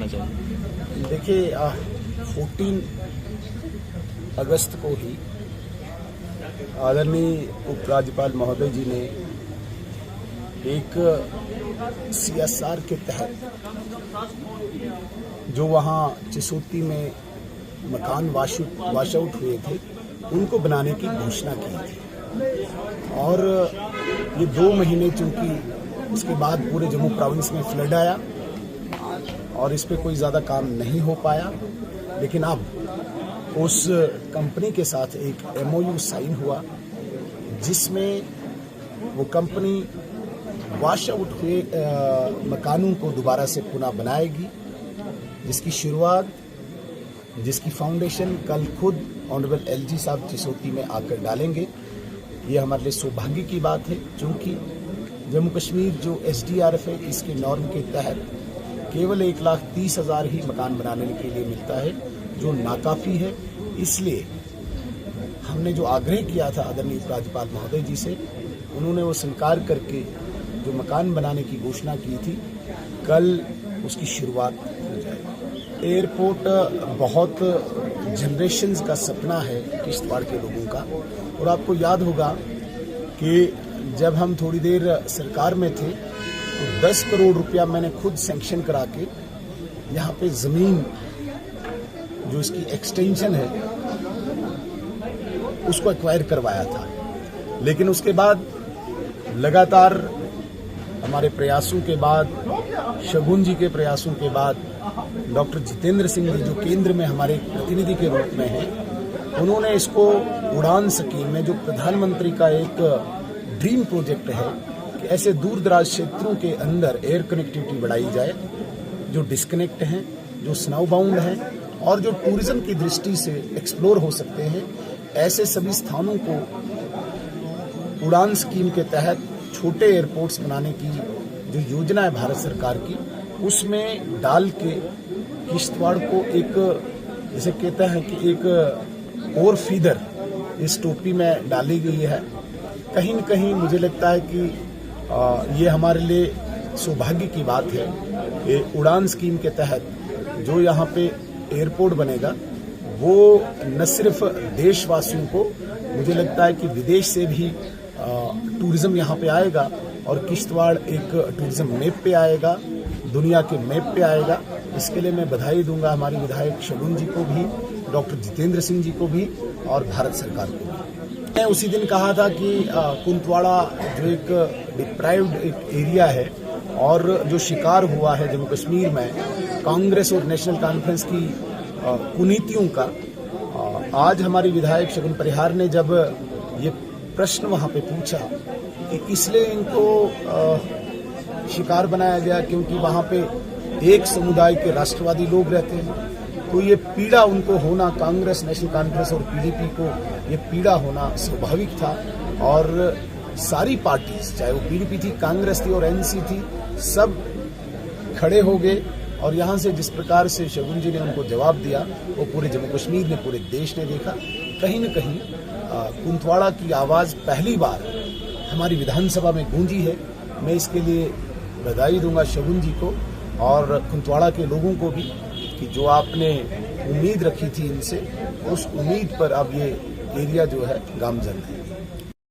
चाहेंगे? देखिए 14 अगस्त को ही आदरणीय उपराज्यपाल महोदय जी ने एक CSR के तहत जो वहाँ चिसोती में मकान वॉशआउट हुए थे उनको बनाने की घोषणा की थी। और ये 2 महीने चूंकि उसके बाद पूरे जम्मू प्रोविंस में फ्लड आया और इस पे कोई ज़्यादा काम नहीं हो पाया, लेकिन अब उस कंपनी के साथ एक MOU साइन हुआ जिसमें वो कंपनी वॉश आउट हुए मकानों को दोबारा से पुनः बनाएगी, जिसकी शुरुआत, जिसकी फाउंडेशन कल खुद ऑनरेबल LG साहब चिसोती में आकर डालेंगे। ये हमारे लिए सौभाग्य की बात है, क्योंकि जम्मू कश्मीर जो SDRF है इसके नॉर्म के तहत केवल 1,30,000 ही मकान बनाने के लिए मिलता है, जो नाकाफी है। इसलिए हमने जो आग्रह किया था आदरणीय उपराज्यपाल महोदय जी से, उन्होंने वो स्वीकार करके जो मकान बनाने की घोषणा की थी, कल उसकी शुरुआत हो जाएगी। एयरपोर्ट बहुत जनरेशन्स का सपना है किश्तवाड़ के लोगों का। और आपको याद होगा कि जब हम थोड़ी देर सरकार में थे तो 10 करोड़ रुपया मैंने खुद सैंक्शन करा के यहाँ पे ज़मीन जो इसकी एक्सटेंशन है उसको एक्वायर करवाया था। लेकिन उसके बाद लगातार हमारे प्रयासों के बाद, शगुन जी के प्रयासों के बाद, डॉक्टर जितेंद्र सिंह जी जो केंद्र में हमारे प्रतिनिधि के रूप में हैं, उन्होंने इसको उड़ान स्कीम में, जो प्रधानमंत्री का एक ड्रीम प्रोजेक्ट है कि ऐसे दूर दराज क्षेत्रों के अंदर एयर कनेक्टिविटी बढ़ाई जाए, जो डिस्कनेक्ट हैं, जो स्नो बाउंड हैं और जो टूरिज्म की दृष्टि से एक्सप्लोर हो सकते हैं, ऐसे सभी स्थानों को उड़ान स्कीम के तहत छोटे एयरपोर्ट्स बनाने की जो योजना है भारत सरकार की, उसमें डाल के किश्तवाड़ को एक, जैसे कहते हैं कि एक और फीदर इस टोपी में डाली गई है। कहीं न कहीं मुझे लगता है कि ये हमारे लिए सौभाग्य की बात है कि उड़ान स्कीम के तहत जो यहाँ पे एयरपोर्ट बनेगा वो न सिर्फ देशवासियों को, मुझे लगता है कि विदेश से भी टूरिज्म यहाँ पे आएगा और किश्तवाड़ एक टूरिज्म मैप पे आएगा, दुनिया के मैप पे आएगा। इसके लिए मैं बधाई दूंगा हमारी विधायक शगुन जी को भी, डॉक्टर जितेंद्र सिंह जी को भी और भारत सरकार को भी। मैं उसी दिन कहा था कि कुंतवाड़ा जो एक डिप्राइव्ड एक एरिया है और जो शिकार हुआ है जम्मू कश्मीर में कांग्रेस और नेशनल कॉन्फ्रेंस की कुनीतियों का, आज हमारी विधायक शगुन परिहार ने जब ये प्रश्न वहाँ पे पूछा कि इसलिए इनको शिकार बनाया गया क्योंकि वहाँ पे एक समुदाय के राष्ट्रवादी लोग रहते हैं, तो ये पीड़ा उनको होना, कांग्रेस, नेशनल कॉन्फ्रेंस और PDP को ये पीड़ा होना स्वाभाविक था। और सारी पार्टीज, चाहे वो PDP थी, कांग्रेस थी और NC थी, सब खड़े हो गए। और यहाँ से जिस प्रकार से शगुन जी ने उनको जवाब दिया, वो पूरे जम्मू कश्मीर ने, पूरे देश ने देखा। कहीं न कहीं कुंतवाड़ा की आवाज़ पहली बार हमारी विधानसभा में गूंजी है। मैं इसके लिए बधाई दूंगा शगुन जी को और कुंतवाड़ा के लोगों को भी कि जो आपने उम्मीद रखी थी इनसे, उस उम्मीद पर अब ये एरिया जो है गामजन है।